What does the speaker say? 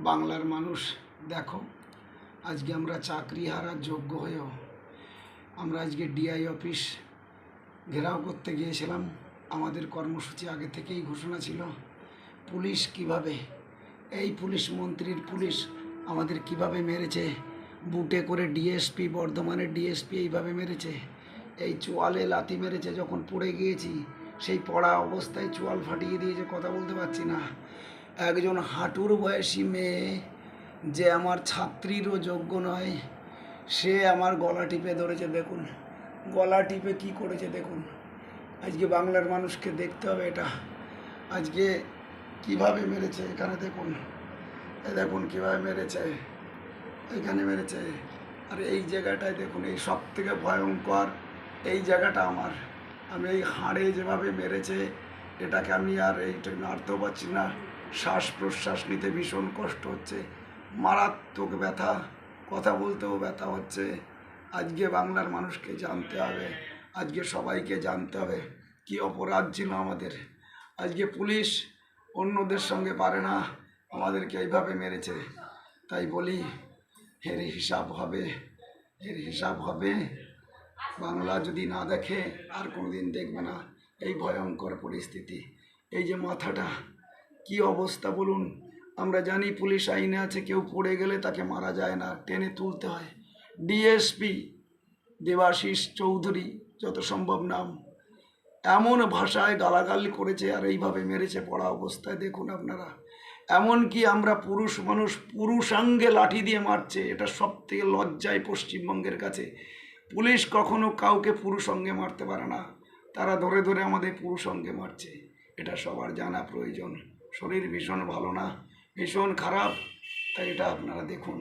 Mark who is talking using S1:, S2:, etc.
S1: বাংলার মানুষ দেখো, আজকে আমরা চাকরি হারার যোগ্য হয়েও আমরা আজকে ডিআই অফিস ঘেরাও করতে গিয়েছিলাম। আমাদের কর্মসূচি আগে থেকেই ঘোষণা ছিল। পুলিশ কিভাবে, এই পুলিশ মন্ত্রীর পুলিশ আমাদের কিভাবে মেরেছে, বুটে করে ডিএসপি, বর্ধমানের ডিএসপি এইভাবে মেরেছে, এই চোয়ালে লাথি মেরেছে। যখন পড়ে গিয়েছি সেই পড়া অবস্থায় চোয়াল ফাটিয়ে দিয়েছে, কথা বলতে পারছি না। একজন হাঁটুর বয়সী মেয়ে, যে আমার ছাত্রীরও যোগ্য নয়, সে আমার গলা টিপে ধরেছে। দেখুন গলা টিপে কি করেছে দেখুন। আজকে বাংলার মানুষকে দেখতে হবে এটা, আজকে কিভাবে মেরেছে। এখানে দেখুন, দেখুন কিভাবে মেরেছে, এখানে মেরেছে। আর এই জায়গাটায় দেখুন, এই সব থেকে ভয়ঙ্কর এই জায়গাটা আমার। আমি এই হাড়ে যেভাবে মেরেছে, এটাকে আমি আর এইটা নাড়তেও পারছি না, শ্বাস প্রশ্বাস নিতে ভীষণ কষ্ট হচ্ছে, মারাত্মক ব্যথা, কথা বলতেও ব্যথা হচ্ছে। আজকে বাংলার মানুষকে জানতে হবে, আজকে সবাইকে জানতে হবে কি অপরাধ ছিল আমাদের। আজকে পুলিশ অন্যদের সঙ্গে পারে না, আমাদেরকে এইভাবে মেরেছে। তাই বলি, এর হিসাব হবে, এর হিসাব হবে। বাংলা যদি না দেখে আর কোনোদিন দেখবে না এই ভয়ঙ্কর পরিস্থিতি। এই যে মাথাটা কি অবস্থা বলুন। আমরা জানি পুলিশ আইনে আছে, কেউ পড়ে গেলে তাকে মারা যায় না, টেনে তুলতে হয়। ডিএসপি দেবাশিস চৌধুরী, যত সম্ভব নাম, এমন ভাষায় গালাগালি করেছে আর এইভাবে মেরেছে পড়া অবস্থায়। দেখুন আপনারা, এমনকি আমরা পুরুষ মানুষ পুরুষাঙ্গে লাঠি দিয়ে মারছে। এটা সব থেকে লজ্জায় পশ্চিমবঙ্গের কাছে। পুলিশ কখনো কাউকে পুরুষাঙ্গে মারতে পারে না, তারা ধরে ধরে আমাদের পুরুষাঙ্গে মারছে। এটা সবার জানা প্রয়োজন। শরীর ভীষণ ভালো না, ভীষণ খারাপ। তাই এটা আপনারা দেখুন।